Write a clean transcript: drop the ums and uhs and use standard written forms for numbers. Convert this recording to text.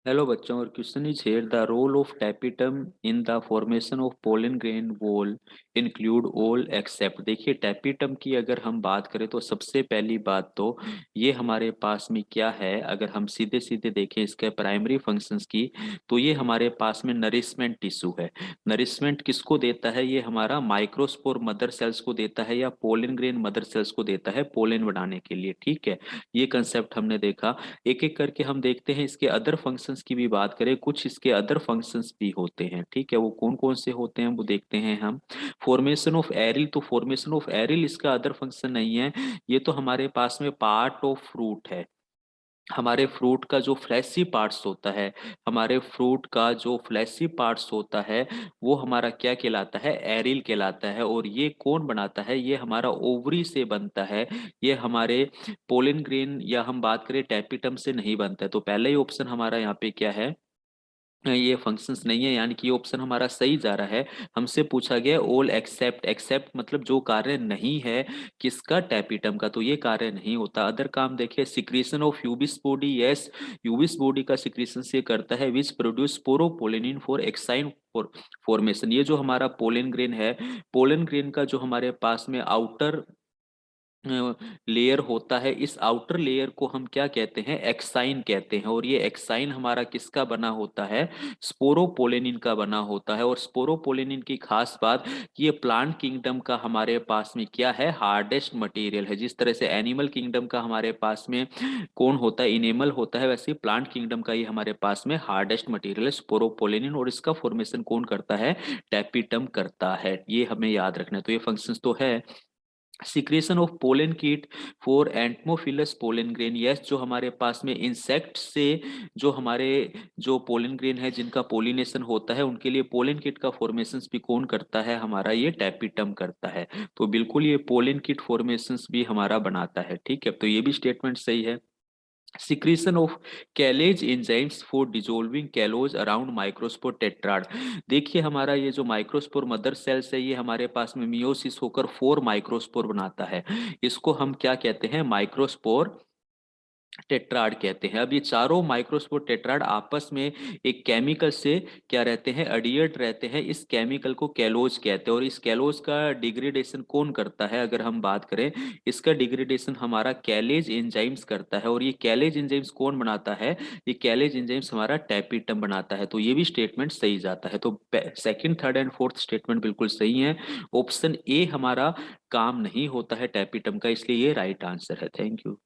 Hello बच्चों, और question is here the role of tapetum in the formation of pollen grain wall include all except. देखिए, tapetum की अगर हम बात करें तो सबसे पहली बात तो ये हमारे पास में क्या है। अगर हम सीधे सीधे देखें इसके प्राइमरी फंक्शंस की, तो ये हमारे पास में नरिशमेंट टिश्यू है। नरिशमेंट किसको देता है? ये हमारा माइक्रोस्पोर मदर सेल्स को देता है या पोलन ग्रेन मदर सेल्स को देता है पोलन बनाने के लिए। ठीक है, ये कंसेप्ट हमने देखा। एक एक करके हम देखते हैं। इसके अदर फंक्शंस की भी बात करें, कुछ इसके अदर फंक्शंस भी होते हैं। ठीक है, वो कौन कौन से होते हैं वो देखते हैं हम। फॉर्मेशन ऑफ एरिल, तो फॉर्मेशन ऑफ एरिल इसका अदर फंक्शन नहीं है। ये तो हमारे पास में पार्ट ऑफ फ्रूट है। हमारे फ्रूट का जो फ्लैशी पार्ट्स होता है, हमारे फ्रूट का जो फ्लैशी पार्ट्स होता है, वो हमारा क्या कहलाता है? एरिल कहलाता है। और ये कौन बनाता है? ये हमारा ओवरी से बनता है। ये हमारे पोलन ग्रेन या हम बात करें टैपिटम से नहीं बनता है। तो पहला ही ऑप्शन हमारा यहाँ पे क्या है? ये फंक्शंस नहीं है, यानी कि ये ऑप्शन हमारा सही जा रहा है। हमसे पूछा गया ऑल एक्सेप्ट। एक्सेप्ट मतलब जो कार्य नहीं है किसका? टैपिटम का। तो ये कार्य नहीं होता। अदर काम देखिए, secretion of यूबिस body, yes, यूबिस body का सिक्रीशन से करता है which produce sporopollenin for exine for formation. ये जो हमारा पोलन ग्रेन है, पोलन ग्रेन का जो हमारे पास में आउटर लेयर होता है, इस आउटर लेयर को हम क्या कहते हैं? एक्साइन कहते हैं। और ये एक्साइन हमारा किसका बना होता है? स्पोरोपोलेनिन का बना होता है। और स्पोरोपोलेनिन की खास बात, ये प्लांट किंगडम का हमारे पास में क्या है? हार्डेस्ट मटेरियल है। जिस तरह से एनिमल किंगडम का हमारे पास में कौन होता है? इनेमल होता है, वैसे प्लांट किंगडम का ये हमारे पास में हार्डेस्ट मटेरियल है स्पोरोपोलेनिन। और इसका फॉर्मेशन कौन करता है? टैपिटम करता है। ये हमें याद रखना है। तो ये फंक्शंस तो है। सिक्रेशन ऑफ पोलन कीट फॉर एंटमोफिलस पोलन ग्रेन, यस, जो हमारे पास में इंसेक्ट से जो हमारे जो पोलन ग्रेन है जिनका पोलिनेशन होता है, उनके लिए पोलन किट का फॉर्मेशन भी कौन करता है? हमारा ये टैपिटम करता है। तो बिल्कुल ये पोलन किट फॉर्मेशन भी हमारा बनाता है। ठीक है, तो ये भी स्टेटमेंट सही है। Secretion of callase enzymes for dissolving callose around microspore tetrad. देखिए, हमारा ये जो माइक्रोस्पोर मदर सेल्स है, ये हमारे पास में मियोसिस होकर फोर माइक्रोस्पोर बनाता है। इसको हम क्या कहते हैं? माइक्रोस्पोर टेट्राड कहते हैं। अब ये चारों माइक्रोस्पोर टेट्राड आपस में एक केमिकल से क्या रहते हैं? अडियर्ड रहते हैं। इस केमिकल को कैलोज कहते हैं। और इस कैलोज का डिग्रेडेशन कौन करता है? अगर हम बात करें, इसका डिग्रेडेशन हमारा कैलेज एंजाइम्स करता है। और ये कैलेज एंजाइम्स कौन बनाता है? ये कैलेज एंजाइम्स हमारा टैपिटम बनाता है। तो ये भी स्टेटमेंट सही जाता है। तो second, third and fourth statement बिल्कुल सही है। ऑप्शन ए हमारा काम नहीं होता है टैपिटम का, इसलिए ये राइट आंसर है। Thank you.